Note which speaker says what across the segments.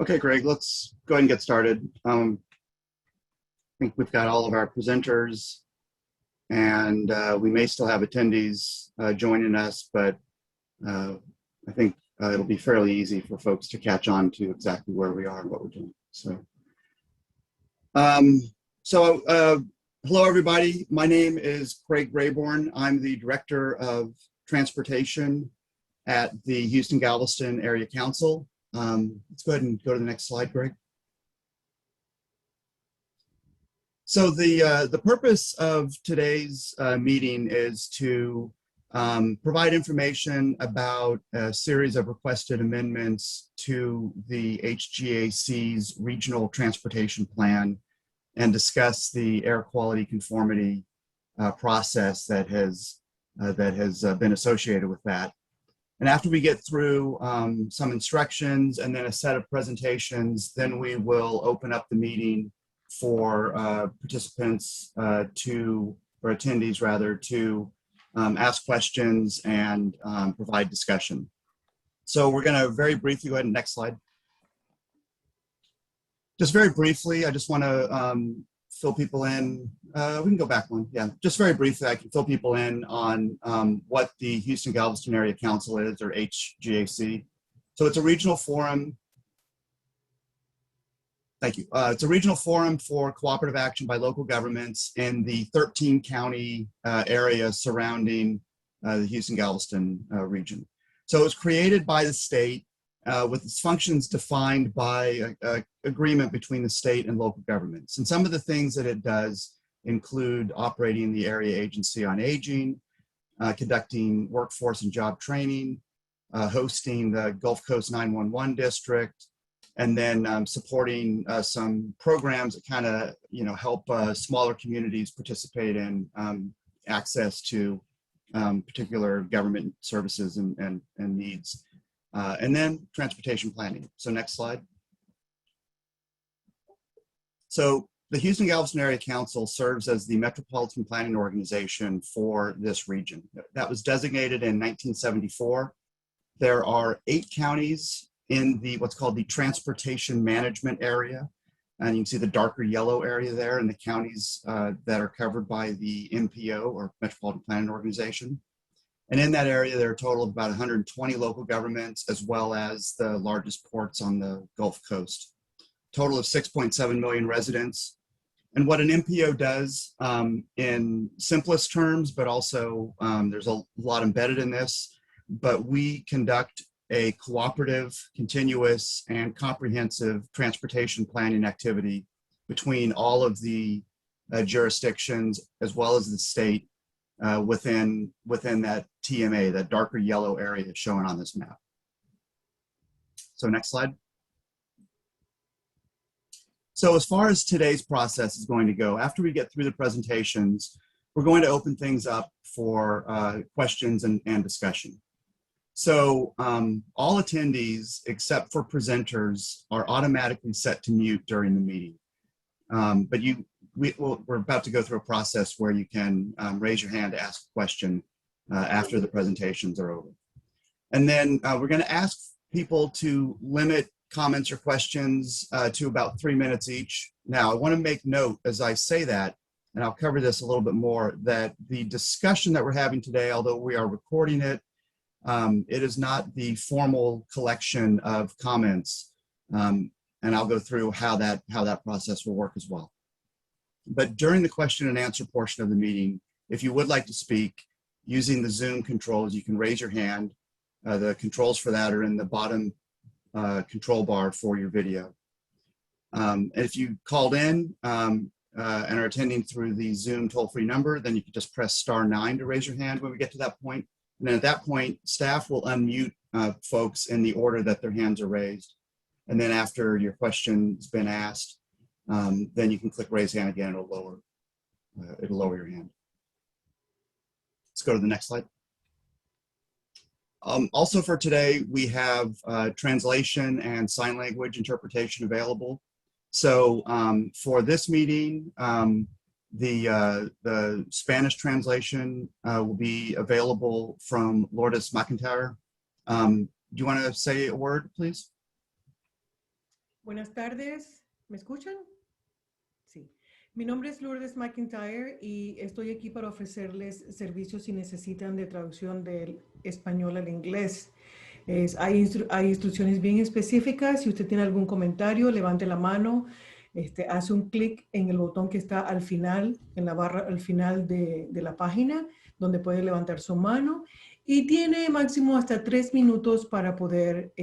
Speaker 1: Okay, Greg, let's go ahead and get started. I think we've got all of our presenters, and we may still have attendees joining us, but I think it'll be fairly easy for folks to catch on to exactly where we are and what we're doing. Hello, everybody. My name is Craig Rayborn. I'm the Director of Transportation at the Houston-Galveston Area Council. Let's go ahead and go to the next slide, Greg. So the purpose of today's meeting is to provide information about a series of requested amendments to the HGAC's Regional Transportation Plan and discuss the air quality conformity process that has been associated with that. And after we get through some instructions and then a set of presentations, then we will open up the meeting for participants or attendees rather, to ask questions and provide discussion. So we're gonna very briefly, go ahead and next slide. Just very briefly, I just wanna fill people in. We can go back one. Yeah, just very briefly, I can fill people in on what the Houston-Galveston Area Council is, or HGAC. So it's a regional forum. Thank you. It's a regional forum for cooperative action by local governments in the 13 county area surrounding the Houston-Galveston region. So it was created by the state with its functions defined by agreement between the state and local governments. And some of the things that it does include operating the Area Agency on Aging, conducting workforce and job training, hosting the Gulf Coast 911 district, and then supporting some programs that kind of help smaller communities participate in access to particular government services and needs. And then transportation planning. So next slide. So the Houston-Galveston Area Council serves as the metropolitan planning organization for this region. That was designated in 1974. There are 8 counties in the what's called the transportation management area. And you can see the darker yellow area there in the counties that are covered by the MPO, or Metropolitan Planning Organization. And in that area, there are a total of about 120 local governments, as well as the largest ports on the Gulf Coast. Total of 6.7 million residents. And what an MPO does in simplest terms, but also there's a lot embedded in this, but we conduct a cooperative, continuous, and comprehensive transportation planning activity between all of the jurisdictions, as well as the state, within that TMA, that darker yellow area shown on this map. So next slide. So as far as today's process is going to go, after we get through the presentations, we're going to open things up for questions and discussion. So all attendees, except for presenters, are automatically set to mute during the meeting. But we're about to go through a process where you can raise your hand to ask a question after the presentations are over. And then we're going to ask people to limit comments or questions to about 3 minutes each. Now, I want to make note as I say that, and I'll cover this a little bit more, that the discussion that we're having today, although we are recording it, it is not the formal collection of comments. And I'll go through how that process will work as well. But during the question and answer portion of the meeting, if you would like to speak using the Zoom controls, you can raise your hand. The controls for that are in the bottom control bar for your video. And if you called in and are attending through the Zoom toll-free number, then you can just press *9 to raise your hand when we get to that point. And then at that point, staff will unmute folks in the order that their hands are raised. And then after your question's been asked, then you can click raise hand again, it'll lower your hand. Let's go to the next slide. Also for today, we have translation and sign language interpretation available. So for this meeting, the Spanish translation will be available from Lourdes McIntyre. Do you want to say a word, please?
Speaker 2: Buenas tardes, ¿me escuchan? Sí. Mi nombre es Lourdes McIntyre y estoy aquí para ofrecerles servicios si necesitan de traducción del español al inglés. Hay instrucciones bien específicas. Si usted tiene algún comentario, levante la mano, hace un clic en el botón que está al final, en la barra al final de la página, donde puede levantar su mano y tiene máximo hasta 3 minutos para poder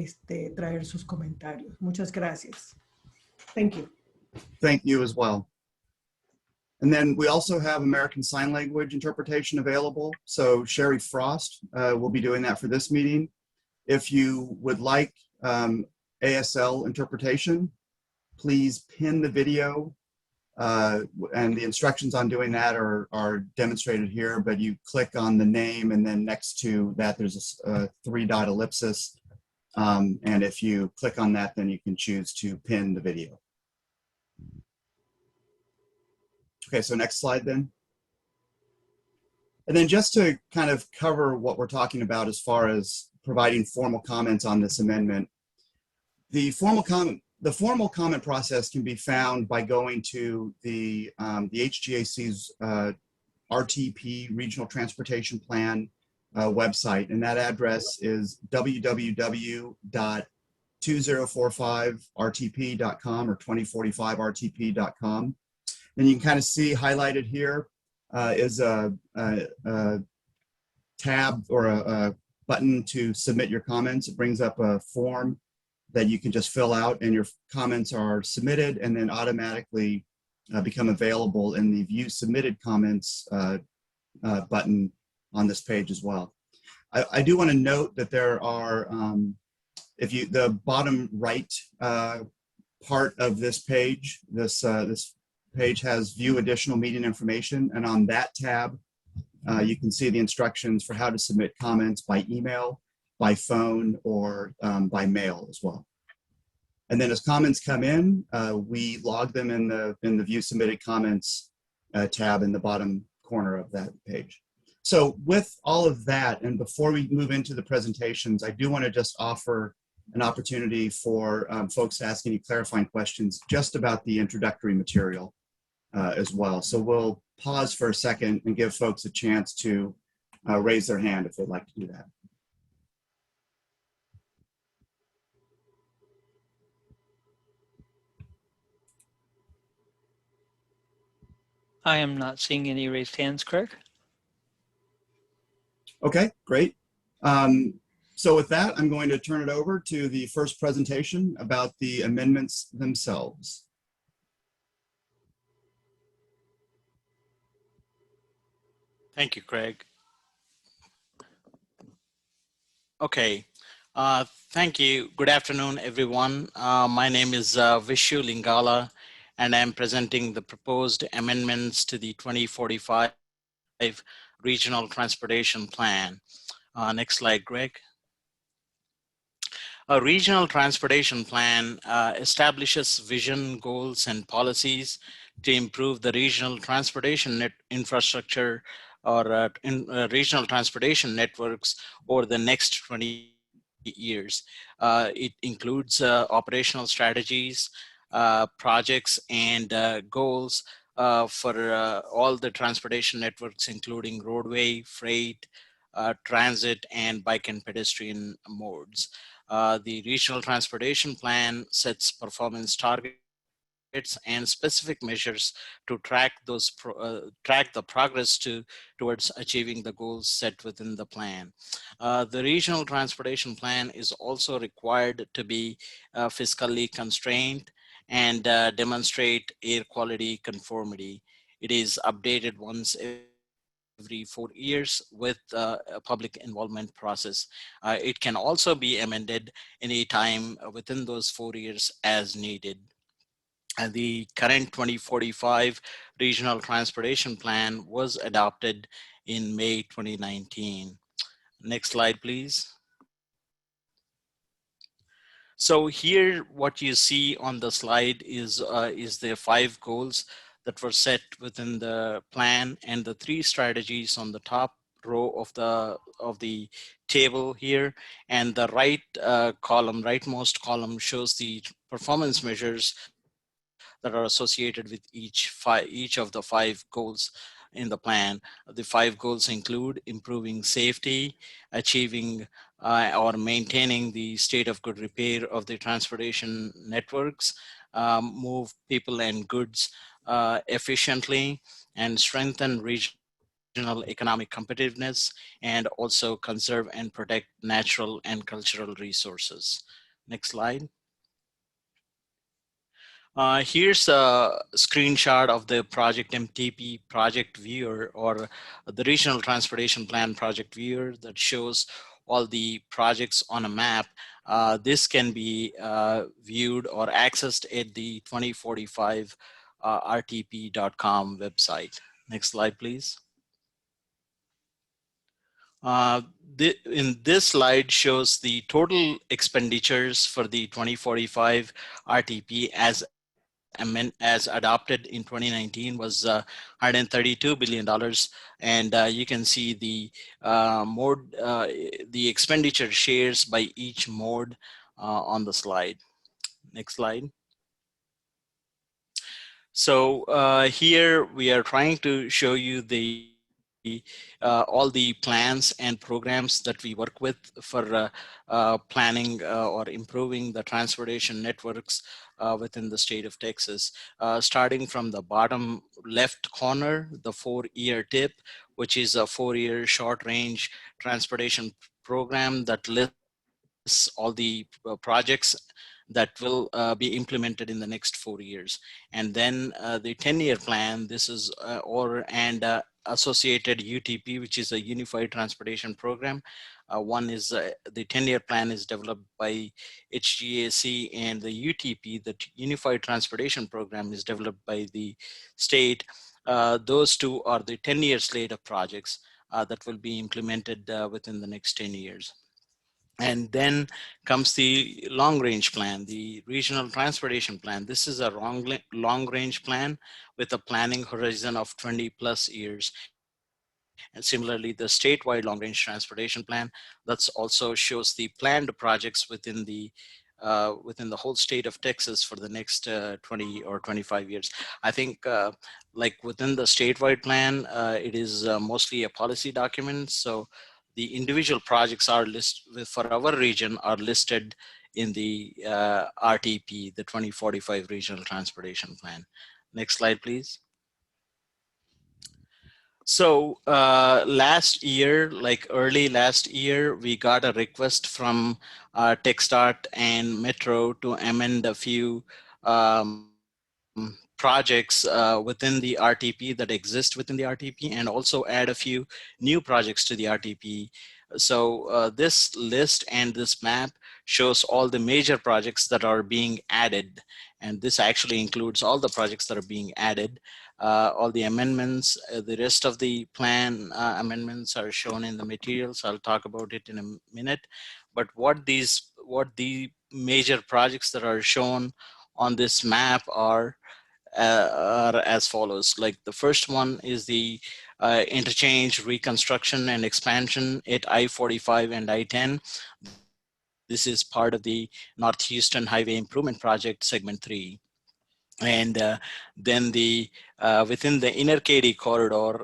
Speaker 2: traer sus comentarios. Muchas gracias. Thank you.
Speaker 1: Thank you as well. And then we also have American Sign Language interpretation available. So Sherry Frost will be doing that for this meeting. If you would like ASL interpretation, please pin the video and the instructions on doing that are demonstrated here, but you click on the name and then next to that there's a 3-dot ellipsis. And if you click on that, then you can choose to pin the video. Okay, so next slide then. And then just to kind of cover what we're talking about as far as providing formal comments on this amendment, the formal comment process can be found by going to the HGAC's RTP Regional Transportation Plan website, and that address is www.2045rtp.com or 2045rtp.com. And you can kind of see highlighted here is a tab or a button to submit your comments. It brings up a form that you can just fill out and your comments are submitted and then automatically become available in the View Submitted Comments button on this page as well. I do want to note that there are, the bottom right part of this page, this page has View Additional Meeting Information, and on that tab, you can see the instructions for how to submit comments by email, by phone, or by mail as well. And then as comments come in, we log them in the View Submitted Comments tab in the bottom corner of that page. So with all of that, and before we move into the presentations, I do want to just offer an opportunity for folks to ask any clarifying questions just about the introductory material as well. So we'll pause for a second and give folks a chance to raise their hand if they'd like to do that.
Speaker 3: I am not seeing any raised hands, Craig.
Speaker 1: Okay, great. So with that, I'm going to turn it over to the first presentation about the amendments themselves.
Speaker 4: Thank you, Craig. Okay, thank you. Good afternoon, everyone. My name is Vishu Lingala, and I'm presenting the proposed amendments to the 2045 Regional Transportation Plan. Next slide, Greg. A regional transportation plan establishes vision, goals, and policies to improve the regional transportation infrastructure or regional transportation networks over the next 20 years. It includes operational strategies, projects, and goals for all the transportation networks, including roadway, freight, transit, and bike and pedestrian modes. The regional transportation plan sets performance targets and specific measures to track the progress towards achieving the goals set within the plan. The regional transportation plan is also required to be fiscally constrained and demonstrate air quality conformity. It is updated once every 4 years with a public involvement process. It can also be amended anytime within those 4 years as needed. And the current 2045 Regional Transportation Plan was adopted in May 2019. Next slide, please. So here, what you see on the slide is the 5 goals that were set within the plan and the 3 strategies on the top row of the table here, and the right column, rightmost column, shows the performance measures that are associated with each of the 5 goals in the plan. The 5 goals include improving safety, achieving or maintaining the state of good repair of the transportation networks, move people and goods efficiently, and strengthen regional economic competitiveness, and also conserve and protect natural and cultural resources. Next slide. Here's a screenshot of the project MTP project viewer, or the Regional Transportation Plan project viewer, that shows all the projects on a map. This can be viewed or accessed at the 2045 rtp.com website. Next slide, please. In this slide shows the total expenditures for the 2045 RTP as adopted in 2019 was $132 billion. And you can see the the expenditure shares by each mode on the slide. Next slide. So here we are trying to show you all the plans and programs that we work with for planning or improving the transportation networks within the state of Texas. Starting from the bottom left corner, the 4-year TIP, which is a 4-year short-range transportation program that lists all the projects that will be implemented in the next 4 years. And then the 10-year plan, this is associated UTP, which is a Unified Transportation Program. One is the 10-year plan is developed by HGAC, and the UTP, the Unified Transportation Program, is developed by the state. Those two are the 10-year slate of projects that will be implemented within the next 10 years. And then comes the long-range plan, the Regional Transportation Plan. This is a long-range plan with a planning horizon of 20+ years. And similarly, the statewide long-range transportation plan, that also shows the planned projects within the whole state of Texas for the next 20 or 25 years. I think like within the statewide plan, it is mostly a policy document. So the individual projects are listed for our region are listed in the RTP, the 2045 Regional Transportation Plan. Next slide, please. So last year, like early last year, we got a request from TxDOT and Metro to amend a few projects within the RTP that exist within the RTP, and also add a few new projects to the RTP. So this list and this map shows all the major projects that are being added. And this actually includes all the projects that are being added. All the amendments, the rest of the plan amendments are shown in the materials. I'll talk about it in a minute. But what the major projects that are shown on this map are as follows. Like the first one is the interchange reconstruction and expansion at I-45 and I-10. This is part of the North Houston Highway Improvement Project, Segment 3. And then the within the Inner Katy corridor,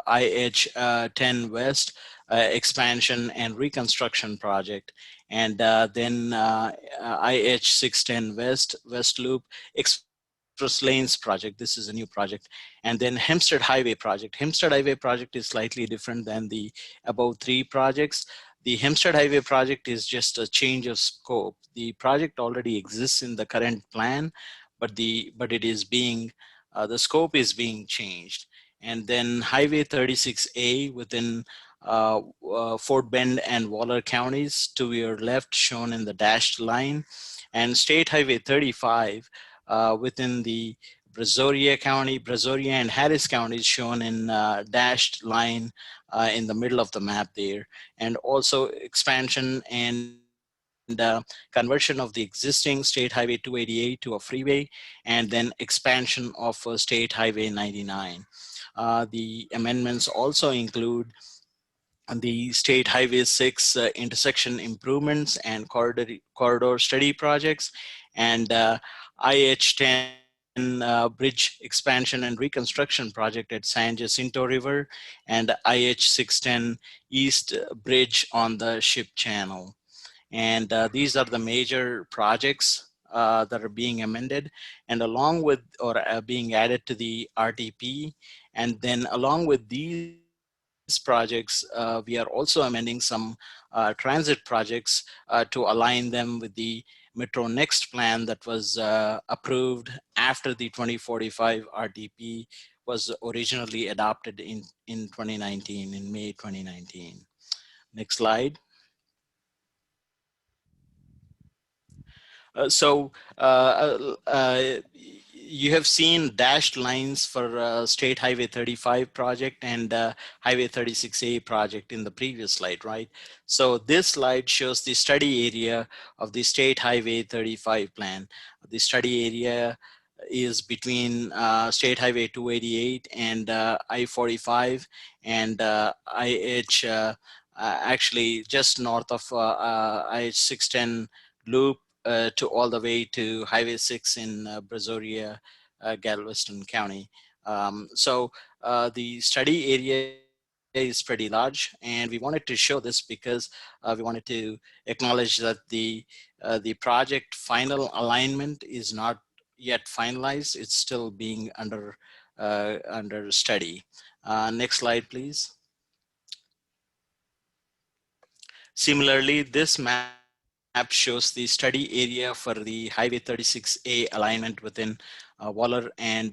Speaker 4: IH-10 West expansion and reconstruction project, and then IH-610 West Loop Express Lanes project. This is a new project. And then Hempstead Highway project. Hempstead Highway project is slightly different than the above 3 projects. The Hempstead Highway project is just a change of scope. The project already exists in the current plan, but it is being the scope is being changed. And then Highway 36A within Fort Bend and Waller counties to your left, shown in the dashed line, and State Highway 35 within the Brazoria and Harris counties, shown in dashed line in the middle of the map there, and also expansion and conversion of the existing State Highway 288 to a freeway, and then expansion of State Highway 99. The amendments also include on the State Highway 6 intersection improvements and corridor study projects, and IH-10 bridge expansion and reconstruction project at San Jacinto River, and IH-610 East Bridge on the Ship Channel. And these are the major projects that are being amended, and along with, or being added to the RTP. And then along with these projects, we are also amending some transit projects to align them with the Metro Next plan that was approved after the 2045 RTP was originally adopted in 2019, in May 2019. Next slide. So you have seen dashed lines for State Highway 35 project and Highway 36A project in the previous slide, right? So this slide shows the study area of the State Highway 35 plan. The study area is between State Highway 288 and I-45 and IH, actually just north of IH-610 loop to all the way to Highway 6 in Brazoria, Galveston County. So the study area is pretty large, and we wanted to show this because we wanted to acknowledge that the project final alignment is not yet finalized. It's still being under study. Next slide, please. Similarly, this map shows the study area for the Highway 36A alignment within Waller and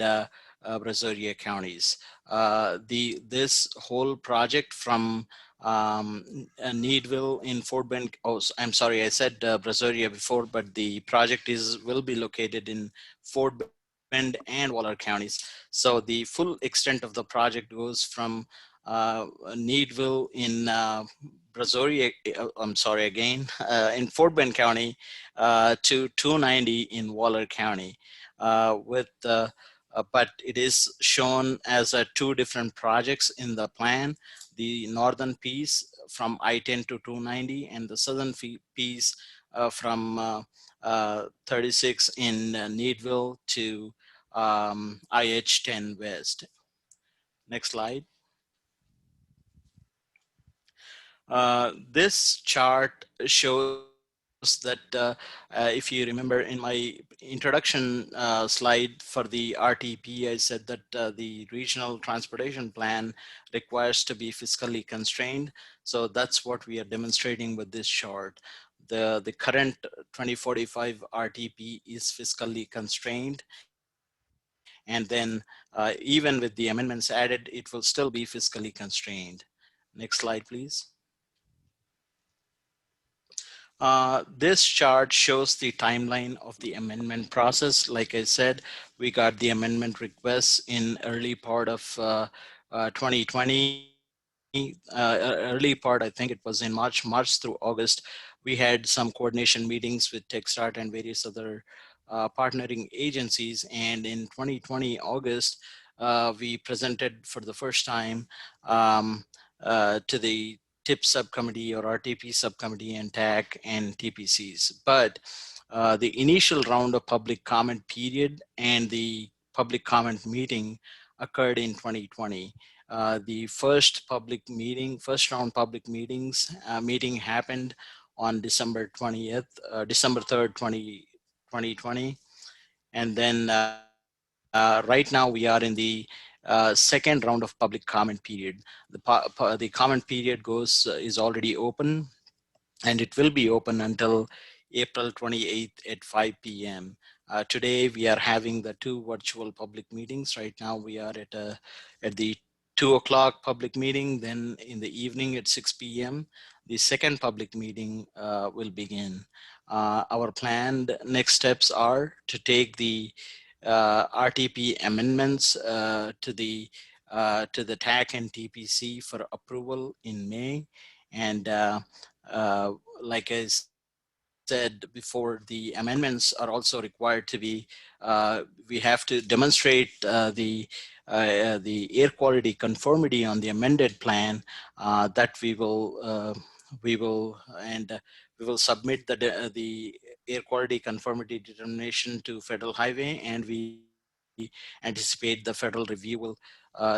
Speaker 4: Brazoria counties. This whole project from Needville in Fort Bend, oh, I'm sorry, I said Brazoria before, but the project will be located in Fort Bend and Waller counties. So the full extent of the project goes from Needville in Brazoria, I'm sorry again, in Fort Bend County to 290 in Waller County. But it is shown as two different projects in the plan. The northern piece from I-10 to 290 and the southern piece from 36 in Needville to IH-10 West. Next slide. This chart shows that if you remember in my introduction slide for the RTP, I said that the regional transportation plan requires to be fiscally constrained. So that's what we are demonstrating with this chart. The current 2045 RTP is fiscally constrained. And then even with the amendments added, it will still be fiscally constrained. Next slide, please. This chart shows the timeline of the amendment process. Like I said, we got the amendment requests in early part of 2020. Early part, I think it was in March through August. We had some coordination meetings with TechStart and various other partnering agencies. And in 2020 August, we presented for the first time to the TIP subcommittee or RTP subcommittee and TAC and TPCs. But the initial round of public comment period and the public comment meeting occurred in 2020. The first round public meeting happened on December 20th, December 3rd, 2020. And then right now we are in the second round of public comment period. The comment period is already open, and it will be open until April 28th at 5 p.m. Today we are having the two virtual public meetings. Right now we are at the 2 o'clock public meeting. Then in the evening at 6 p.m. the second public meeting will begin. Our planned next steps are to take the RTP amendments to the TAC and TPC for approval in May. And like I said before, the amendments are also required to be, we have to demonstrate the the air quality conformity on the amended plan that we will submit the air quality conformity determination to Federal Highway, and we anticipate the federal review will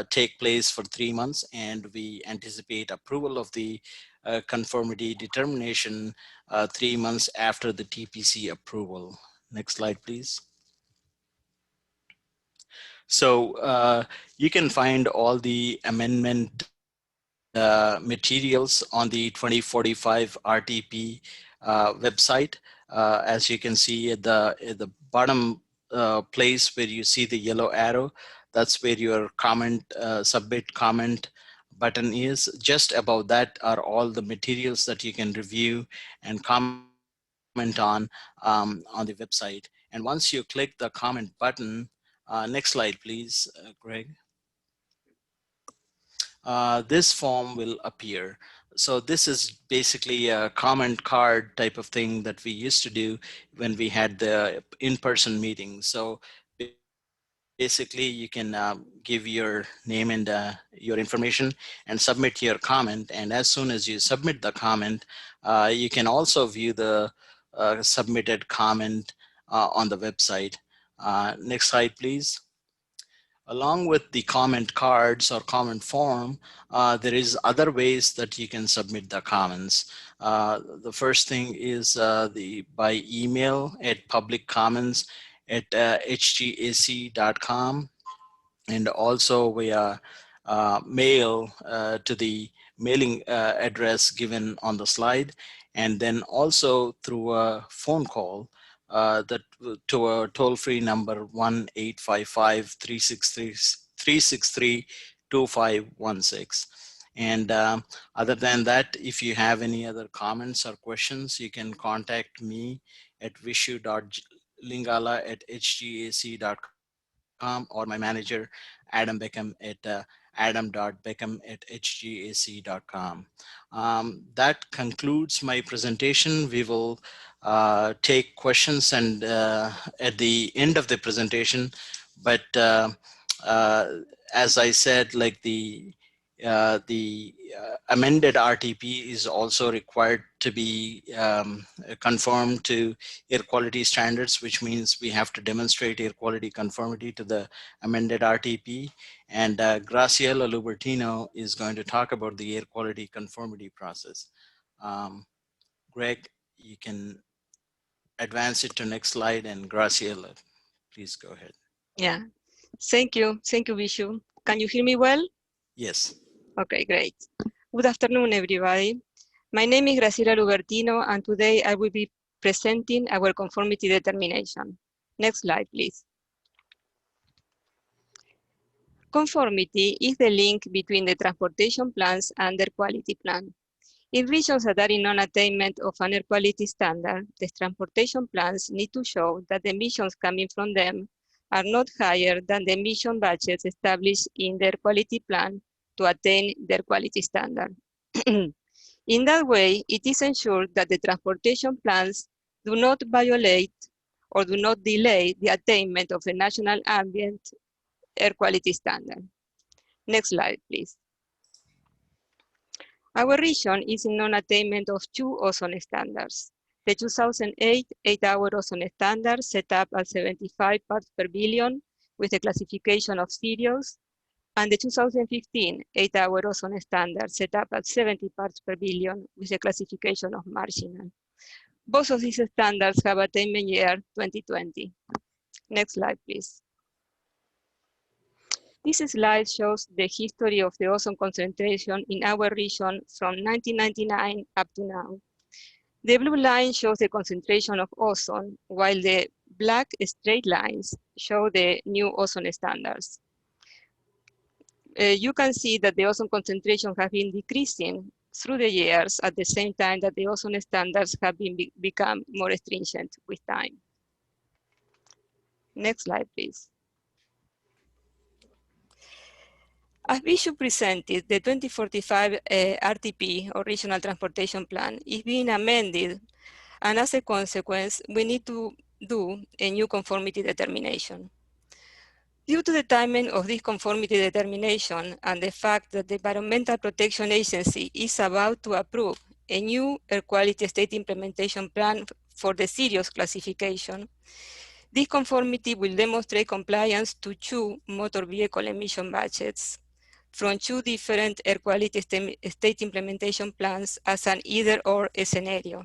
Speaker 4: take place for 3 months, and we anticipate approval of the conformity determination 3 months after the TPC approval. Next slide, please. So you can find all the amendment materials on the 2045 RTP website. As you can see at the bottom place where you see the yellow arrow, that's where your submit comment button is. Just above that are all the materials that you can review and comment on the website. And once you click the comment button, next slide, please, Greg. This form will appear. So this is basically a comment card type of thing that we used to do when we had the in-person meetings. So basically you can give your name and your information and submit your comment. And as soon as you submit the comment, you can also view the submitted comment on the website. Next slide, please. Along with the comment cards or comment form, there is other ways that you can submit the comments. The first thing is by email at publiccomments@hgac.com, and also via mail to the mailing address given on the slide, and then also through a phone call to a toll-free number 1-855-363-2516. And other than that, if you have any other comments or questions, you can contact me at vishu.lingala@hgac.com or my manager, Adam Beckham, at adam.beckham@hgac.com. That concludes my presentation. We will take questions and at the end of the presentation, but as I said, like the amended RTP is also required to be conformed to air quality standards, which means we have to demonstrate air quality conformity to the amended RTP. And Graciela Lubertino is going to talk about the air quality conformity process. Greg, you can advance it to next slide, and Graciela, please go ahead.
Speaker 5: Yeah, thank you, Vishu. Can you hear me well?
Speaker 4: Yes.
Speaker 5: Okay, great. Good afternoon, everybody. My name is Graciela Lubertino, and today I will be presenting our conformity determination. Next slide, please. Conformity is the link between the transportation plans and their quality plan. In regions that are in non-attainment of an air quality standard, the transportation plans need to show that the emissions coming from them are not higher than the emission budgets established in their quality plan to attain their quality standard. In that way, it is ensured that the transportation plans do not violate or do not delay the attainment of the national ambient air quality standard. Next slide, please. Our region is in non-attainment of 2 ozone standards. The 2008 8-hour ozone standard set up at 75 parts per billion with a classification of serious, and the 2015 8-hour ozone standard set up at 70 parts per billion with a classification of marginal. Both of these standards have attainment year 2020. Next slide, please. This slide shows the history of the ozone concentration in our region from 1999 up to now. The blue line shows the concentration of ozone, while the black straight lines show the new ozone standards. You can see that the ozone concentration has been decreasing through the years at the same time that the ozone standards have become more stringent with time. Next slide, please. As Vishu presented, the 2045 RTP, or Regional Transportation Plan, is being amended, and as a consequence, we need to do a new conformity determination. Due to the timing of this conformity determination and the fact that the Environmental Protection Agency is about to approve a new air quality state implementation plan for the serious classification, this conformity will demonstrate compliance to 2 motor vehicle emission budgets from 2 different air quality state implementation plans as an either-or scenario.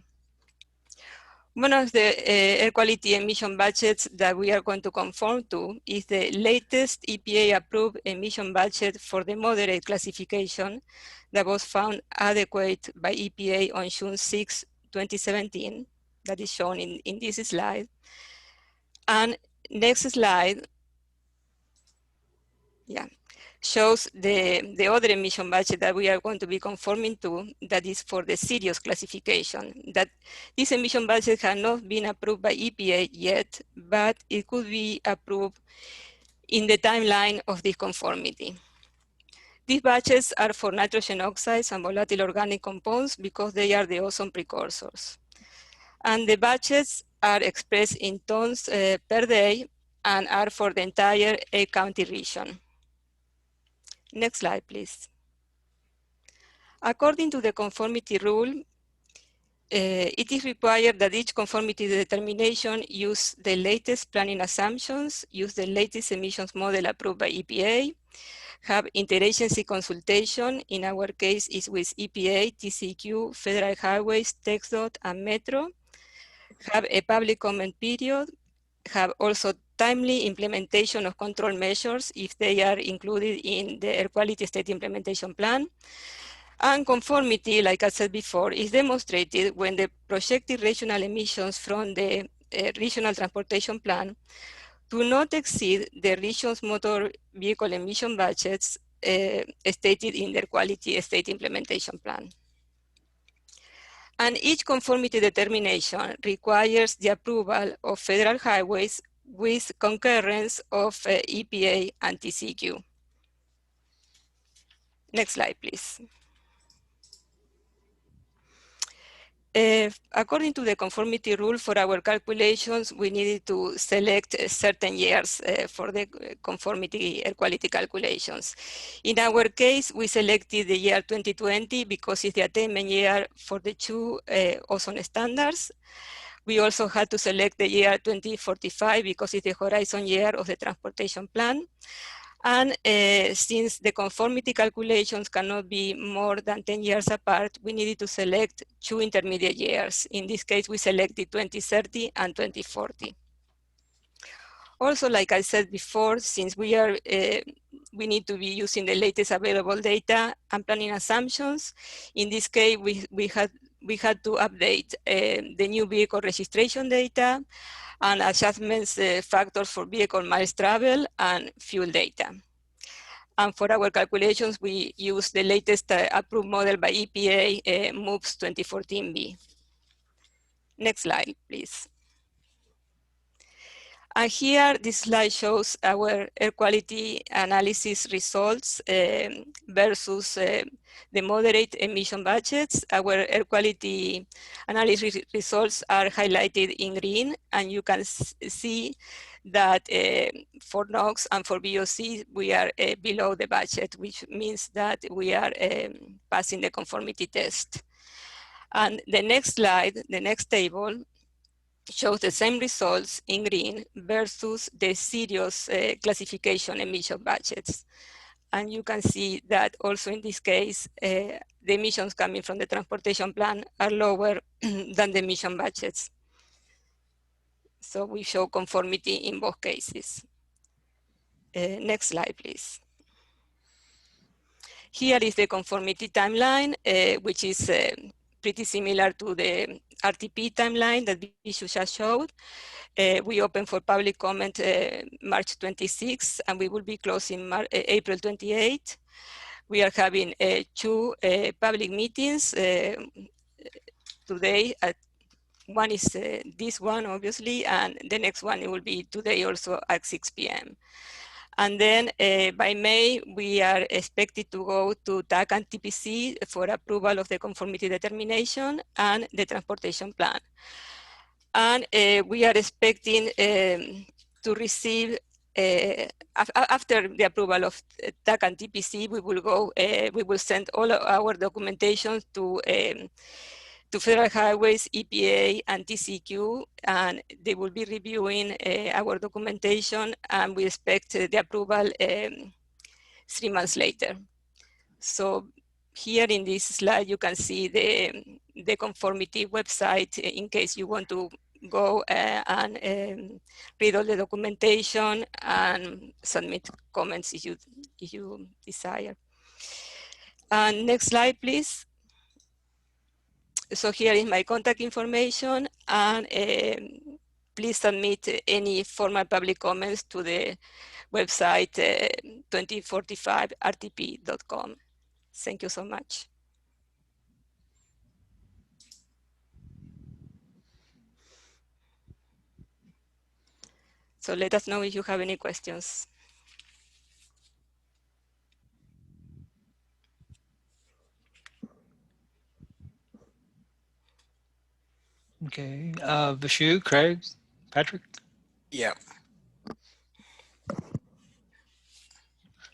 Speaker 5: One of the air quality emission budgets that we are going to conform to is the latest EPA-approved emission budget for the moderate classification that was found adequate by EPA on June 6, 2017, that is shown in this slide. And next slide, shows the other emission budget that we are going to be conforming to, that is for the serious classification. That this emission budget has not been approved by EPA yet, but it could be approved in the timeline of this conformity. These budgets are for nitrogen oxides and volatile organic compounds because they are the ozone precursors. And the budgets are expressed in tons per day and are for the entire 8-county region. Next slide, please. According to the conformity rule, it is required that each conformity determination use the latest planning assumptions, use the latest emissions model approved by EPA, have interagency consultation, in our case is with EPA, TCEQ, Federal Highways, TxDOT, and Metro, have a public comment period, have also timely implementation of control measures if they are included in the air quality state implementation plan. And conformity, like I said before, is demonstrated when the projected regional emissions from the regional transportation plan do not exceed the region's motor vehicle emission budgets stated in their quality state implementation plan. And each conformity determination requires the approval of Federal Highways with concurrence of EPA and TCEQ. Next slide, please. According to the conformity rule for our calculations, we needed to select certain years for the conformity air quality calculations. In our case, we selected the year 2020 because it's the attainment year for the 2 ozone standards. We also had to select the year 2045 because it's the horizon year of the transportation plan. And since the conformity calculations cannot be more than 10 years apart, we needed to select 2 intermediate years. In this case, we selected 2030 and 2040. Also, like I said before, since we need to be using the latest available data and planning assumptions, in this case, we had to update the new vehicle registration data and adjustments factors for vehicle miles travel and fuel data. And for our calculations, we use the latest approved model by EPA, MOVS 2014B. Next slide, please. And here, this slide shows our air quality analysis results versus the moderate emission budgets. Our air quality analysis results are highlighted in green, and you can see that for NOx and for VOC, we are below the budget, which means that we are passing the conformity test. And the next slide, the next table, shows the same results in green versus the serious classification emission budgets. And you can see that also in this case, the emissions coming from the transportation plan are lower than the emission budgets. So we show conformity in both cases. Next slide, please. Here is the conformity timeline, which is pretty similar to the RTP timeline that Vishu just showed. We open for public comment March 26, and we will be closing April 28. We are having 2 public meetings today. One is this one, obviously, and the next one will be today also at 6 p.m. And then by May, we are expected to go to TAC and TPC for approval of the conformity determination and the transportation plan. And we are expecting to receive after the approval of TAC and TPC, we will send all of our documentation to Federal Highways, EPA, and TCQ, and they will be reviewing our documentation, and we expect the approval 3 months later. So here in this slide, you can see the conformity website in case you want to go and read all the documentation and submit comments if you desire. And next slide, please. So here is my contact information, and please submit any formal public comments to the website 2045rtp.com. Thank you so much. So let us know if you have any questions.
Speaker 3: Okay, Vishu, Craig, Patrick?
Speaker 4: Yeah.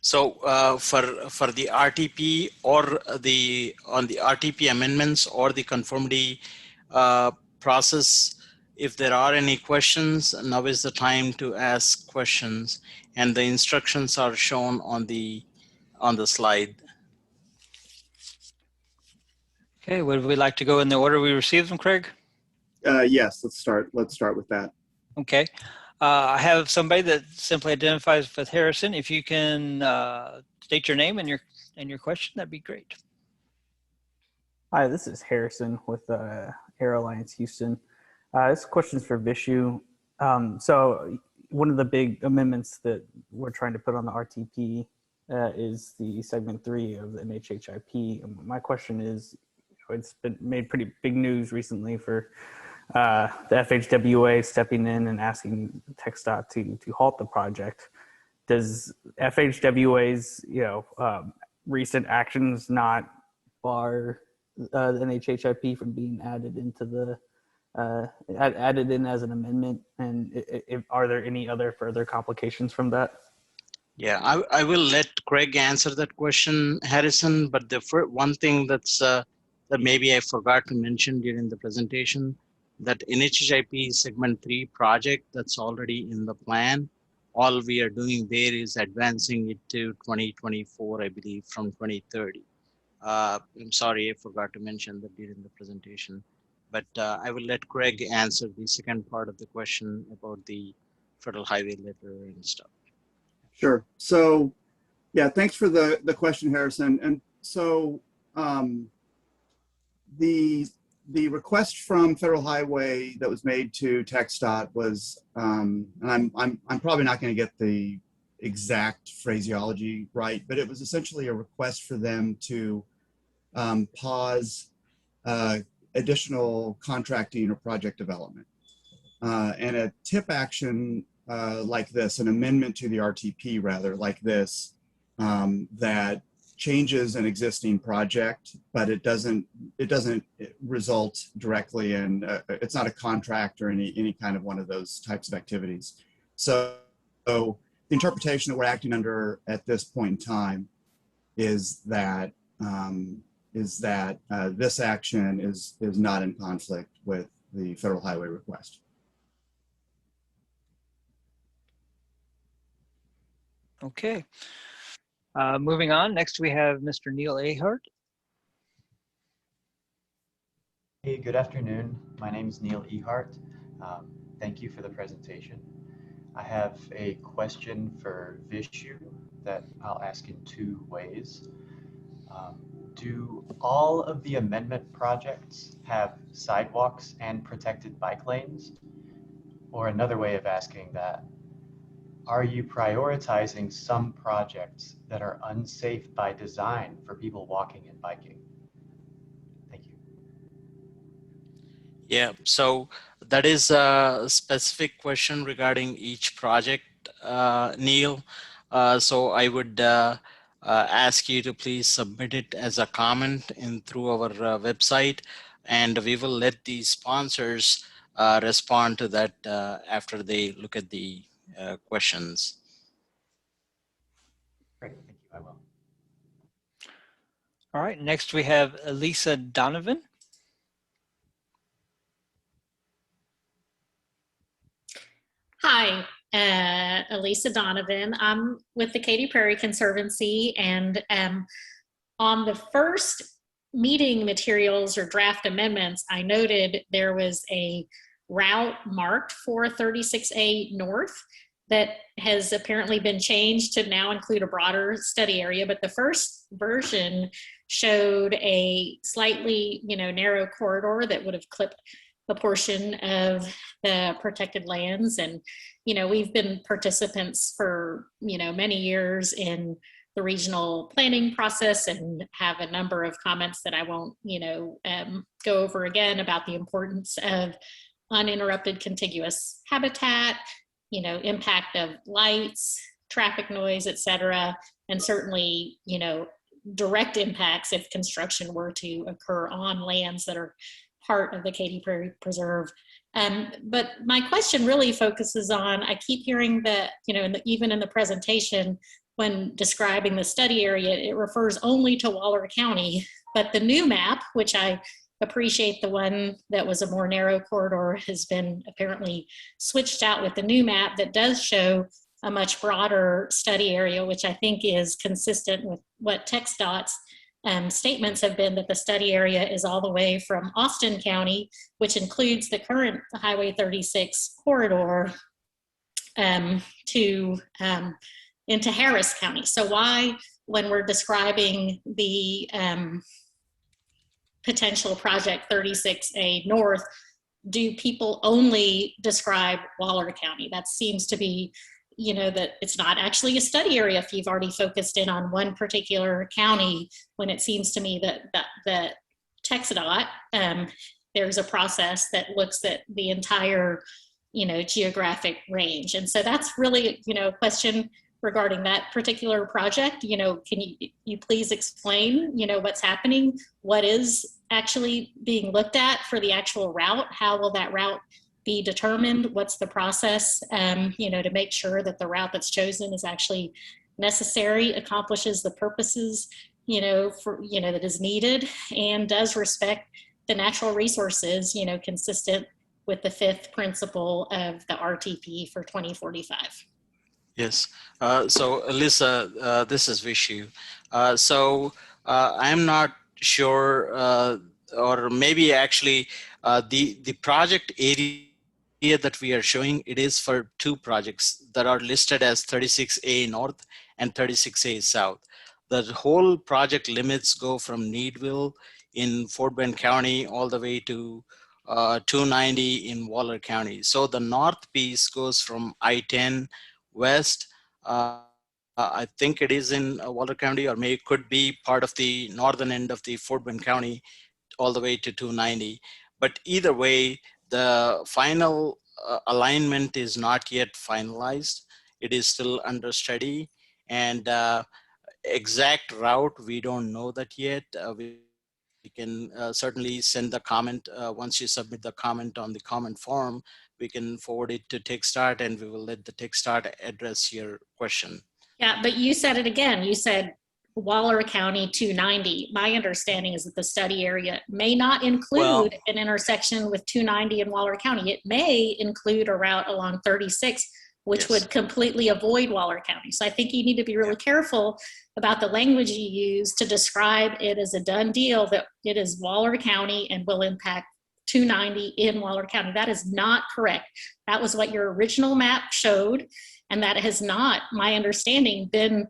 Speaker 4: So for the RTP or on the RTP amendments or the conformity process, if there are any questions, now is the time to ask questions, and the instructions are shown on the slide.
Speaker 3: Okay, would we like to go in the order we received them, Craig?
Speaker 1: Yes, let's start with that.
Speaker 3: Okay. I have somebody that simply identifies with Harrison. If you can state your name and your question, that'd be great.
Speaker 6: Hi, this is Harrison with Air Alliance Houston. This question is for Vishu. So one of the big amendments that we're trying to put on the RTP is the segment 3 of the NHHIP. My question is, it's been made pretty big news recently for the FHWA stepping in and asking TxDOT to halt the project. Does FHWA's recent actions not bar the NHHIP from being added into the added in as an amendment? And are there any other further complications from that?
Speaker 4: Yeah, I will let Craig answer that question, Harrison. But the one thing that's that maybe I forgot to mention during the presentation, that NHHIP segment 3 project that's already in the plan. All we are doing there is advancing it to 2024, I believe, from 2030. I'm sorry, I forgot to mention that during the presentation, but I will let Craig answer the second part of the question about the federal highway letter and stuff.
Speaker 1: Sure. So, yeah, thanks for the question, Harrison. And so, the request from Federal Highway that was made to TxDOT was, and I'm probably not going to get the exact phraseology right, but it was essentially a request for them to pause additional contracting or project development. And a tip action like this, an amendment to the RTP rather like this, that changes an existing project, but it doesn't result directly in, it's not a contract or any kind of one of those types of activities. So the interpretation that we're acting under at this point in time is that this action is not in conflict with the Federal Highway request.
Speaker 3: Okay. Moving on, next we have Mr. Neil Ahart.
Speaker 7: Hey, good afternoon. My name is Neil Ehart. Thank you for the presentation. I have a question for Vishu that I'll ask in 2 ways. Do all of the amendment projects have sidewalks and protected bike lanes? Or another way of asking that, are you prioritizing some projects that are unsafe by design for people walking and biking? Thank you.
Speaker 4: Yeah, so that is a specific question regarding each project, Neil. So I would ask you to please submit it as a comment through our website, and we will let the sponsors respond to that after they look at the questions.
Speaker 7: Great, thank you, I will.
Speaker 3: All right, next we have Elisa Donovan.
Speaker 8: Hi, Elisa Donovan. I'm with the Katy Prairie Conservancy, and on the first meeting materials or draft amendments, I noted there was a route marked for 36A North that has apparently been changed to now include a broader study area, but the first version showed a slightly, narrow corridor that would have clipped a portion of the protected lands. And, we've been participants for, many years in the regional planning process and have a number of comments that I won't, go over again about the importance of uninterrupted contiguous habitat, impact of lights, traffic noise, et cetera, and certainly, direct impacts if construction were to occur on lands that are part of the Katy Prairie Preserve. But my question really focuses on, I keep hearing that, even in the presentation, when describing the study area, it refers only to Waller County, but the new map, which I appreciate, the one that was a more narrow corridor has been apparently switched out with the new map that does show a much broader study area, which I think is consistent with what TxDOT's statements have been, that the study area is all the way from Austin County, which includes the current Highway 36 corridor, to into Harris County. So why, when we're describing the potential project 36A North, do people only describe Waller County? That seems to be, that it's not actually a study area if you've already focused in on one particular county, when it seems to me that TxDOT, there's a process that looks at the entire, geographic range. And so that's really, a question regarding that particular project. Can you please explain, what's happening? What is actually being looked at for the actual route? How will that route be determined? What's the process, to make sure that the route that's chosen is actually necessary, accomplishes the purposes, that is needed, and does respect the natural resources, consistent with the fifth principle of the RTP for 2045.
Speaker 4: Yes. So, Alyssa, this is Vishu. I'm not sure, or maybe actually the project area that we are showing, it is for two projects that are listed as 36A North and 36A South. The whole project limits go from Needville in Fort Bend County all the way to 290 in Waller County. So the north piece goes from I-10 west. I think it is in Waller County, or maybe could be part of the northern end of the Fort Bend County, all the way to 290. But either way, the final alignment is not yet finalized. It is still under study, and exact route, we don't know that yet. We can certainly send the comment once you submit the comment on the comment form. We can forward it to TxDOT, and we will let the TxDOT address your question.
Speaker 8: Yeah, but you said it again. You said Waller County 290. My understanding is that the study area may not include an intersection with 290 in Waller County. It may include a route along 36, which would completely avoid Waller County. So I think you need to be really careful about the language you use to describe it as a done deal, that it is Waller County and will impact 290 in Waller County. That is not correct. That was what your original map showed, and that has not, my understanding, been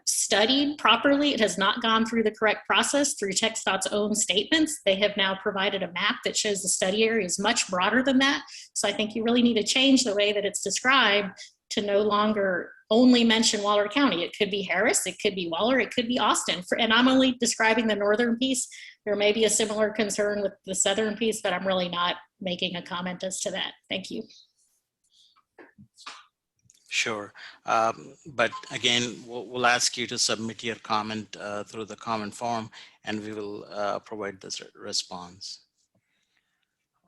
Speaker 8: studied properly. It has not gone through the correct process through TxDOT's own statements. They have now provided a map that shows the study area is much broader than that. So I think you really need to change the way that it's described to no longer only mention Waller County. It could be Harris, it could be Waller, it could be Austin. And I'm only describing the northern piece. There may be a similar concern with the southern piece, but I'm really not making a comment as to that. Thank you.
Speaker 4: Sure. But again, we'll ask you to submit your comment through the comment form, and we will provide this response.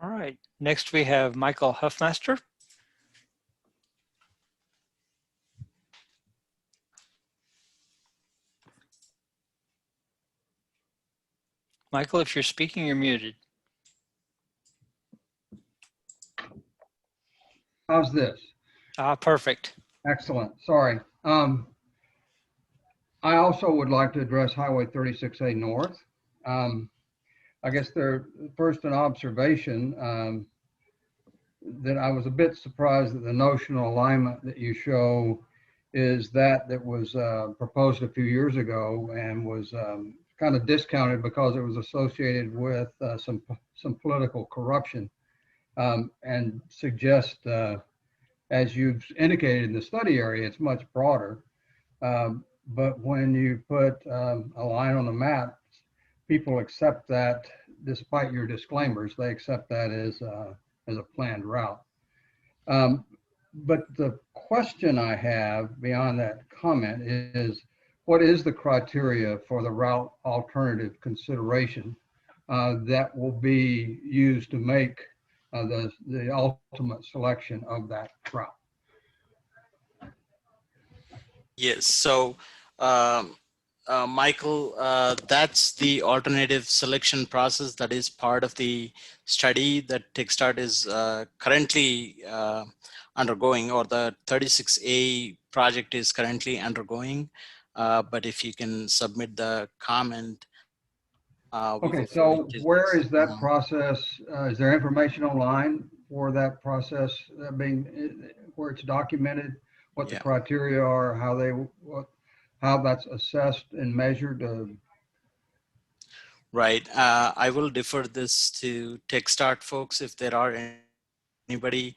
Speaker 3: All right. Next, we have Michael Huffmaster. Michael, if you're speaking, you're muted.
Speaker 9: How's this?
Speaker 3: Perfect.
Speaker 9: Excellent. Sorry. I also would like to address Highway 36A North. I guess first an observation that I was a bit surprised that the notional alignment that you show is that was proposed a few years ago and was kind of discounted because it was associated with some political corruption, and suggest, as you've indicated in the study area, it's much broader. But when you put a line on the map, people accept that, despite your disclaimers, they accept that as a planned route. But the question I have beyond that comment is, what is the criteria for the route alternative consideration that will be used to make the ultimate selection of that route?
Speaker 4: Yes, so Michael, that's the alternative selection process that is part of the study that TechStart is currently undergoing, or the 36A project is currently undergoing. But if you can submit the comment.
Speaker 9: Okay, so where is that process? Is there information online for that process where it's documented, what the criteria are, how that's assessed and measured?
Speaker 4: Right. I will defer this to TechStart folks. If there are anybody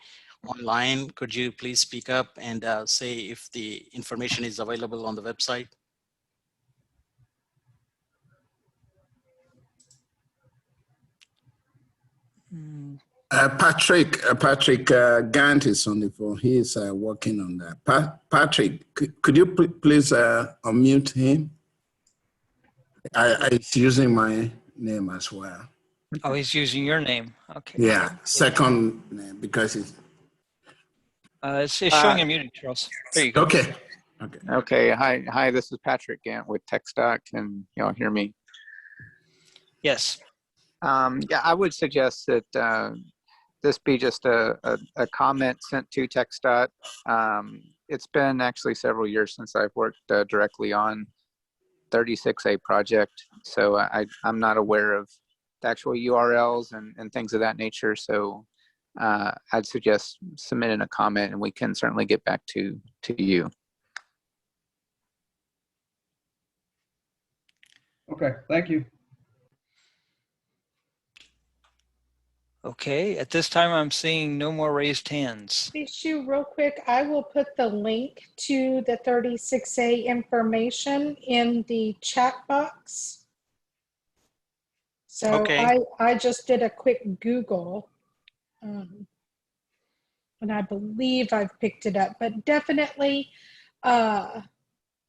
Speaker 4: online, could you please speak up and say if the information is available on the website?
Speaker 10: Patrick Gant is on the phone. He is working on that. Patrick, could you please unmute him? He's using my name as well.
Speaker 3: Oh, he's using your name. Okay.
Speaker 10: Yeah, second name, because
Speaker 3: it's showing him muted, Charles. There you go.
Speaker 10: Okay.
Speaker 11: Okay. Hi. This is Patrick Gant with TechStart. Can y'all hear me?
Speaker 3: Yes.
Speaker 11: Yeah, I would suggest that this be just a comment sent to TechStart. It's been actually several years since I've worked directly on 36A project, so I'm not aware of the actual URLs and things of that nature. So I'd suggest submitting a comment, and we can certainly get back to you.
Speaker 9: Okay, thank you.
Speaker 3: Okay, at this time, I'm seeing no more raised hands.
Speaker 12: Bishu, real quick, I will put the link to the 36A information in the chat box. So
Speaker 4: okay.
Speaker 12: I just did a quick Google, and I believe I've picked it up, but definitely,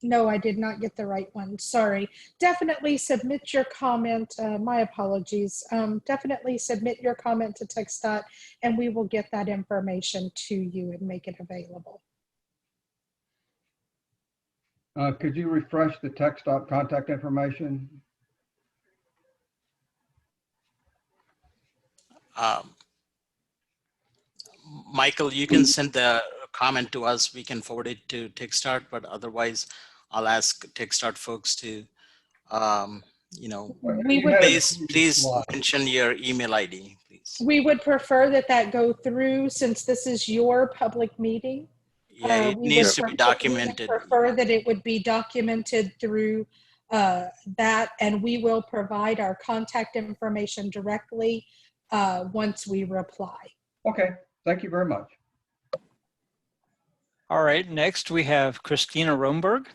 Speaker 12: no, I did not get the right one. Sorry. Definitely submit your comment. My apologies. Definitely submit your comment to TechStart, and we will get that information to you and make it available.
Speaker 9: Could you refresh the TechStart contact information?
Speaker 4: Michael, you can send the comment to us. We can forward it to TechStart, but otherwise I'll ask TechStart folks to, please mention your email ID, please.
Speaker 12: We would prefer that go through, since this is your public meeting.
Speaker 4: Yeah, it needs to be documented.
Speaker 12: We would prefer that it would be documented through that, and we will provide our contact information directly once we reply.
Speaker 9: Okay, thank you very much.
Speaker 3: All right, next we have Christina Romberg.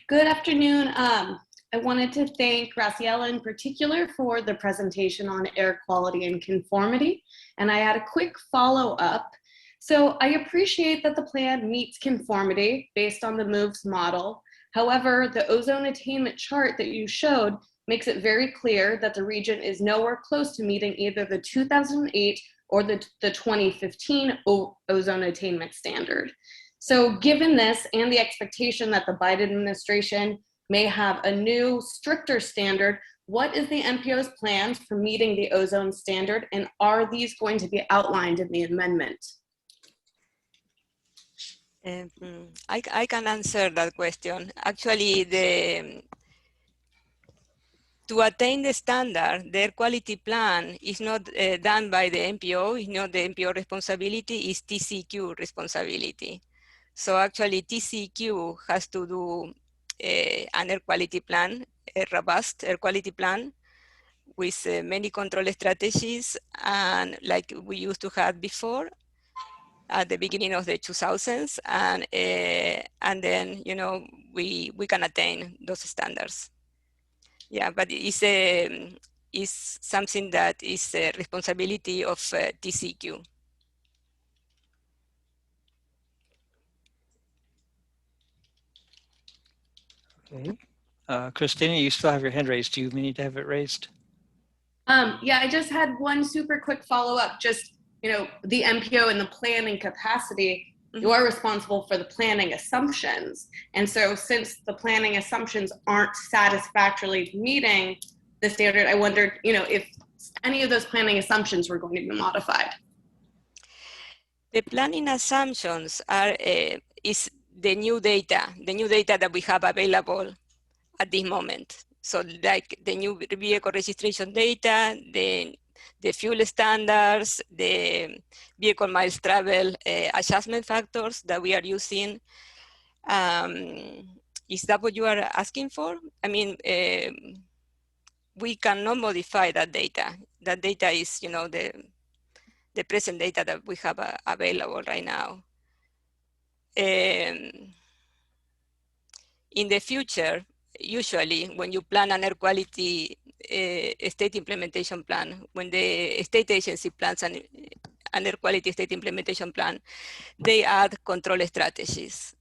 Speaker 13: Good afternoon. I wanted to thank Graciela in particular for the presentation on air quality and conformity. And I had a quick follow-up. So I appreciate that the plan meets conformity based on the MOVES model. However, the ozone attainment chart that you showed makes it very clear that the region is nowhere close to meeting either the 2008 or the 2015 ozone attainment standard. So given this and the expectation that the Biden administration may have a new, stricter standard, what is the MPO's plans for meeting the ozone standard, and are these going to be outlined in the amendment?
Speaker 5: I can answer that question. Actually, to attain the standard, the air quality plan is not done by the MPO. It's not the MPO responsibility, it's TCEQ responsibility. So actually TCEQ has to do an air quality plan, a robust air quality plan with many control strategies, and like we used to have before at the beginning of the 2000s, and then, you know, we can attain those standards. Yeah, but it's something that is a responsibility of TCEQ.
Speaker 3: Okay. Christina, you still have your hand raised. Do you need to have it raised?
Speaker 13: Yeah, I just had one super quick follow-up. Just, you know, the MPO and the planning capacity, you are responsible for the planning assumptions. And so since the planning assumptions aren't satisfactorily meeting the standard, I wondered, you know, if any of those planning assumptions were going to be modified.
Speaker 5: The planning assumptions are is the new data that we have available at this moment. So like the new vehicle registration data, the fuel standards, the vehicle miles travel adjustment factors that we are using. Is that what you are asking for? I mean, we cannot modify that data. That data is, you know, the present data that we have available right now. In the future, usually when you plan an air quality state implementation plan, when the state agency plans an air quality state implementation plan, they add control strategies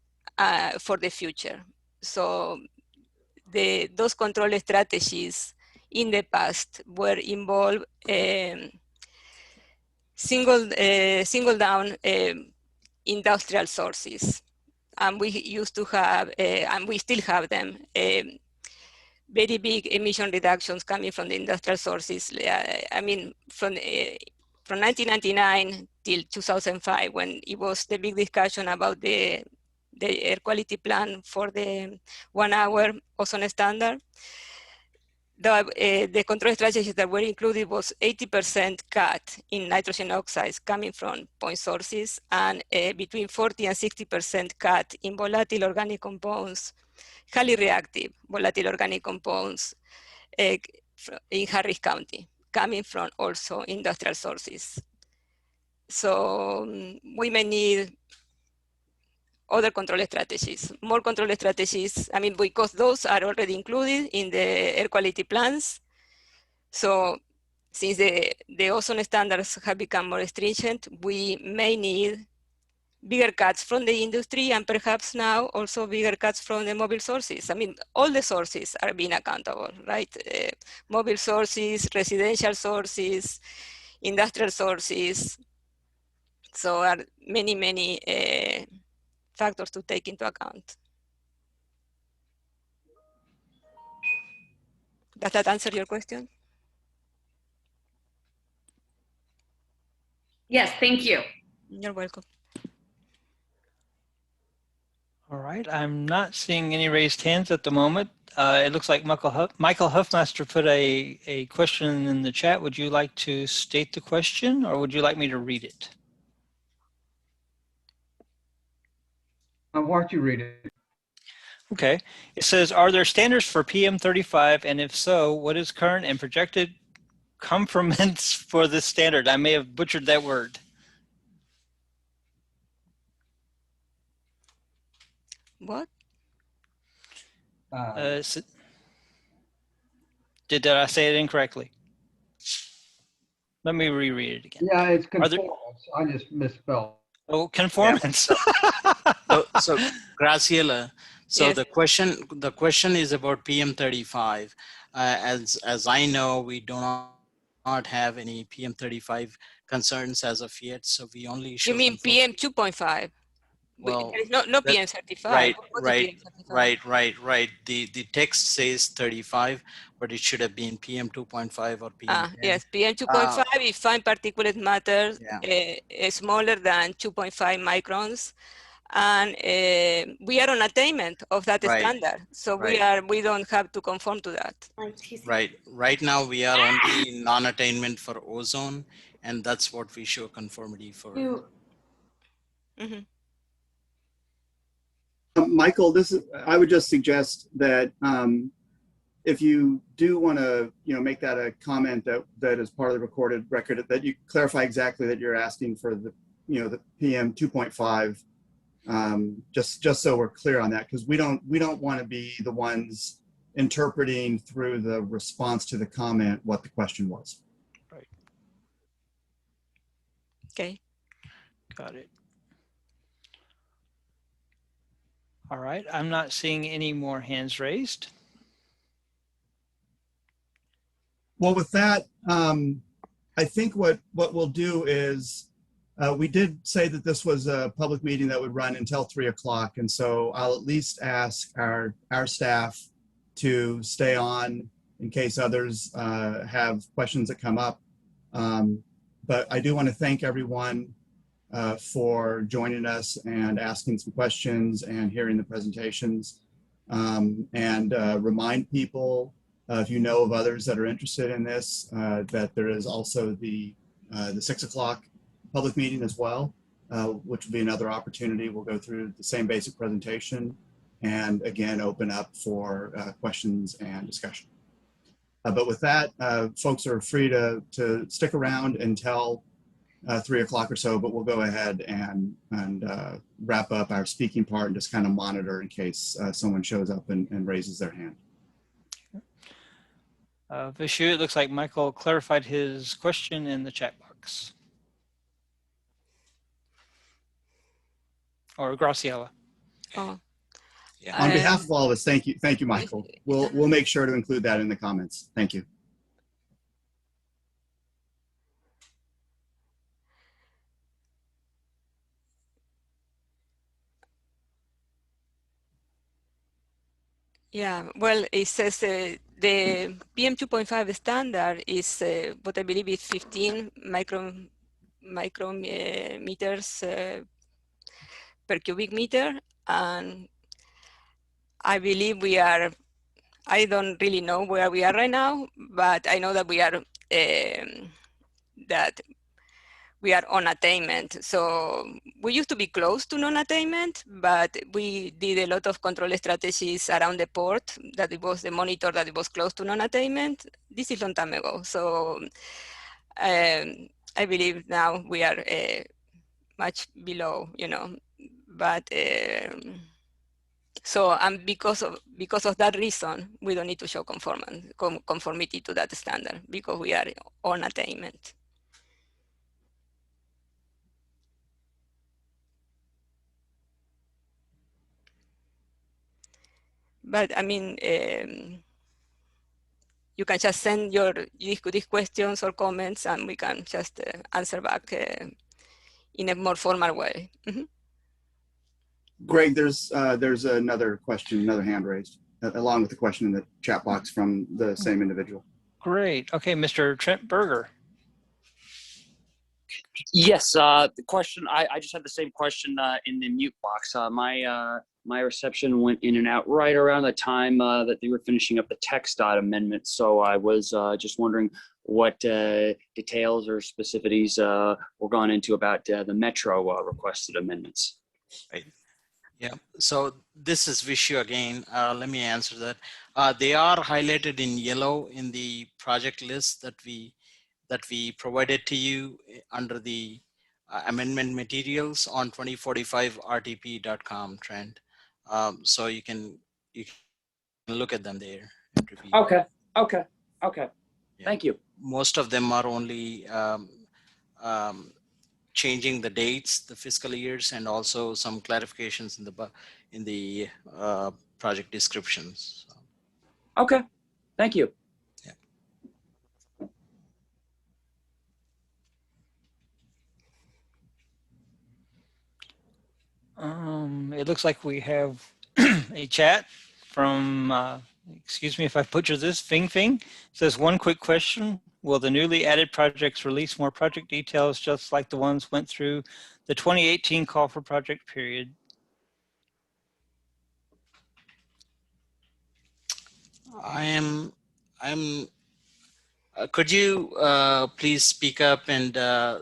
Speaker 5: for the future. So those control strategies in the past were involved single down industrial sources. And we used to have, and we still have them, very big emission reductions coming from the industrial sources. I mean, from 1999 till 2005, when it was the big discussion about the air quality plan for the 1 hour ozone standard. The control strategies that were included was 80% cut in nitrogen oxides coming from point sources, and between 40 and 60% cut in volatile organic compounds, highly reactive volatile organic compounds in Harris County, coming from also industrial sources. So we may need other control strategies, more control strategies. I mean, because those are already included in the air quality plans. So since the ozone standards have become more stringent, we may need bigger cuts from the industry, and perhaps now also bigger cuts from the mobile sources. I mean, all the sources are being accountable, right? Mobile sources, residential sources, industrial sources. So are many, many factors to take into account. Does that answer your question?
Speaker 13: Yes, thank you.
Speaker 5: You're welcome.
Speaker 3: All right, I'm not seeing any raised hands at the moment. It looks like Michael Huffmaster put a question in the chat. Would you like to state the question, or would you like me to read it?
Speaker 9: Why don't you read it?
Speaker 3: Okay, it says, are there standards for PM35, and if so, what is current and projected conformance for this standard? I may have butchered that word.
Speaker 5: What?
Speaker 3: Did I say it incorrectly? Let me reread it again.
Speaker 9: Yeah, it's conformance. I just misspelled.
Speaker 3: Oh, conformance.
Speaker 4: Yeah. so Graciela, so
Speaker 5: Yes.
Speaker 4: the question is about PM35. As I know, we do not have any PM35 concerns as of yet. So we only issue.
Speaker 5: You mean PM 2.5?
Speaker 4: Well,
Speaker 5: There is no
Speaker 4: that-
Speaker 5: PM 35.
Speaker 4: right,
Speaker 5: What is PM 35?
Speaker 4: right. The text says 35, but it should have been PM 2.5 or PM 10.
Speaker 5: Yes, PM 2.5 if fine particulate matter is smaller than 2.5 microns. And we are on attainment of that
Speaker 4: Right,
Speaker 5: standard. So
Speaker 4: right.
Speaker 5: we don't have to conform to that.
Speaker 4: Right. Right now we are only in non-attainment for ozone, and that's what we show conformity for.
Speaker 5: Mhm.
Speaker 1: Michael, I would just suggest that if you do want to, make that a comment that is part of the recorded record, that you clarify exactly that you're asking for the PM 2.5, just so we're clear on that, because we don't want to be the ones interpreting through the response to the comment what the question was.
Speaker 3: Right.
Speaker 5: Okay.
Speaker 3: Got it. All right, I'm not seeing any more hands raised.
Speaker 1: Well, with that, I think what we'll do is, we did say that this was a public meeting that would run until 3 o'clock. And so I'll at least ask our staff to stay on in case others have questions that come up. But I do want to thank everyone for joining us and asking some questions and hearing the presentations, and remind people, if you know of others that are interested in this, that there is also the 6 o'clock public meeting as well, which will be another opportunity. We'll go through the same basic presentation and again open up for questions and discussion. But with that, folks are free to stick around until 3 o'clock or so, but we'll go ahead and wrap up our speaking part and just kind of monitor in case someone shows up and raises their hand.
Speaker 3: Vishu, it looks like Michael clarified his question in the chat box. Or Graciela.
Speaker 5: Oh.
Speaker 4: Yeah.
Speaker 1: On behalf of all of us, thank you, Michael. We'll make sure to include that in the comments. Thank you.
Speaker 5: Yeah, well, it says the PM 2.5 standard is what I believe is 15 micrometers per cubic meter, and I believe I don't really know where we are right now, but I know that we are on attainment. So we used to be close to non-attainment, but we did a lot of control strategies around the port that it was the monitor that it was close to non-attainment. This is a long time ago. So I believe now we are much below, but so because of that reason, we don't need to show conformity to that standard because we are on attainment. But I mean, you can just send these questions or comments, and we can just answer back in a more formal way. Mm-hmm.
Speaker 1: Greg, there's another question, another hand raised, along with the question in the chat box from the same individual.
Speaker 3: Great. Okay, Mr. Trent Berger.
Speaker 14: Yes, the question, I just had the same question in the mute box. My reception went in and out right around the time that they were finishing up the text amendment. So I was just wondering what details or specificities were gone into about the Metro requested amendments.
Speaker 4: Right. Yeah, so this is Vishu again. Let me answer that. They are highlighted in yellow in the project list that we provided to you under the amendment materials on 2045rtp.com, Trent. So you can look at them there.
Speaker 14: Okay.
Speaker 4: Yeah.
Speaker 14: Thank you.
Speaker 4: Most of them are only changing the dates, the fiscal years, and also some clarifications in the project descriptions. So.
Speaker 14: Okay. Thank you.
Speaker 3: it looks like we have a chat from, excuse me if I butcher this, Fing Fing. It says, one quick question. Will the newly added projects release more project details just like the ones went through the 2018 call for project period?
Speaker 4: Could you please speak up and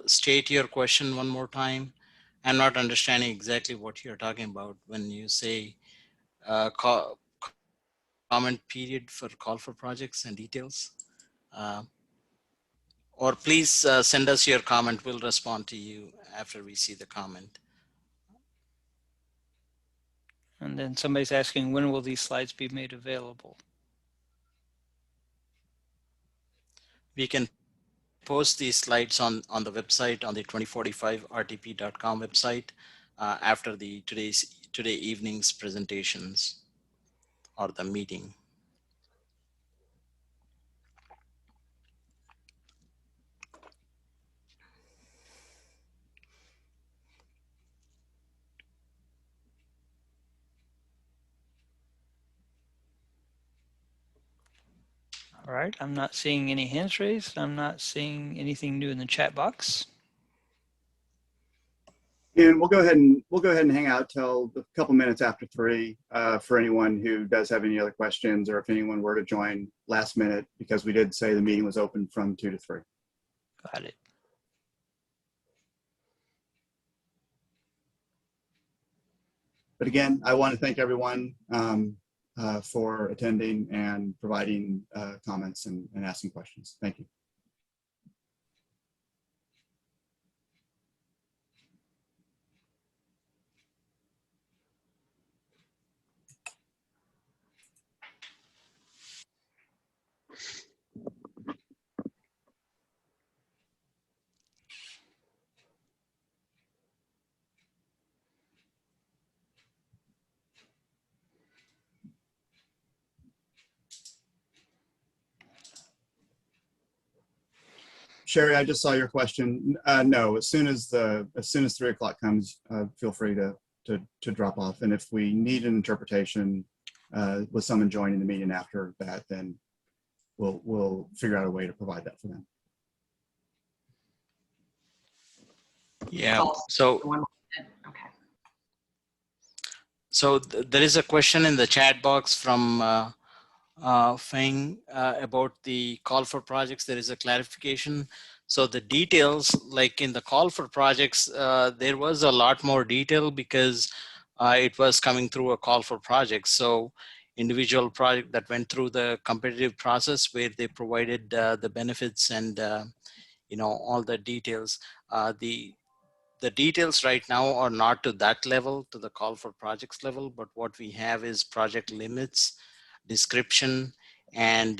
Speaker 4: state your question one more time? I'm not understanding exactly what you're talking about when you say comment period for call for projects and details. Or please send us your comment. We'll respond to you after we see the comment.
Speaker 3: And then somebody's asking, when will these slides be made available?
Speaker 4: We can post these slides on the website, on the 2045rtp.com website after the today evening's presentations or the meeting.
Speaker 3: All right, I'm not seeing any hands raised. I'm not seeing anything new in the chat box.
Speaker 1: And we'll go ahead and hang out till a couple minutes after 3 for anyone who does have any other questions, or if anyone were to join last minute, because we did say the meeting was open from 2 to 3.
Speaker 3: Got it.
Speaker 1: But again, I want to thank everyone for attending and providing comments and asking questions. Thank you. Sherry, I just saw your question. No, as soon as 3 o'clock comes, feel free to drop off. And if we need an interpretation with someone joining the meeting after that, then we'll figure out a way to provide that for them.
Speaker 4: Yeah. So there is a question in the chat box from Feng about the call for projects. There is a clarification. So the details, like in the call for projects, there was a lot more detail because it was coming through a call for projects. So individual project that went through the competitive process where they provided the benefits and all the details. The details right now are not to that level, to the call for projects level, but what we have is project limits, description, and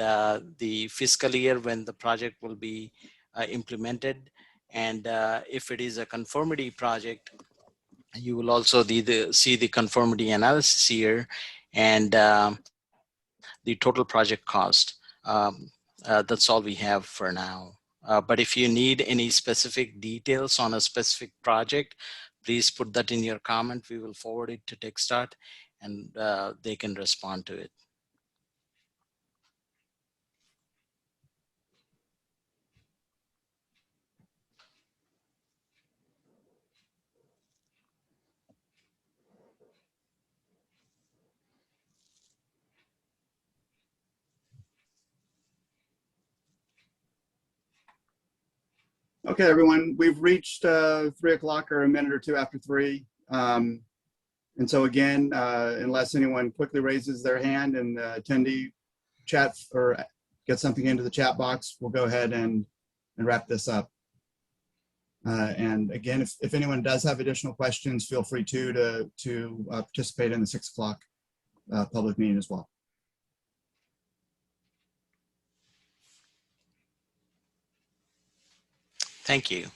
Speaker 4: the fiscal year when the project will be implemented. And if it is a conformity project, you will also see the conformity analysis here and the total project cost. That's all we have for now. But if you need any specific details on a specific project, please put that in your comment. We will forward it to TechStart and they can respond to it.
Speaker 1: Okay, everyone, we've reached 3 o'clock or a minute or two after 3. And so again, unless anyone quickly raises their hand and the attendee chat or get something into the chat box, we'll go ahead and wrap this up. And again, if anyone does have additional questions, feel free to participate in the 6 o'clock public meeting as well.
Speaker 4: Thank you.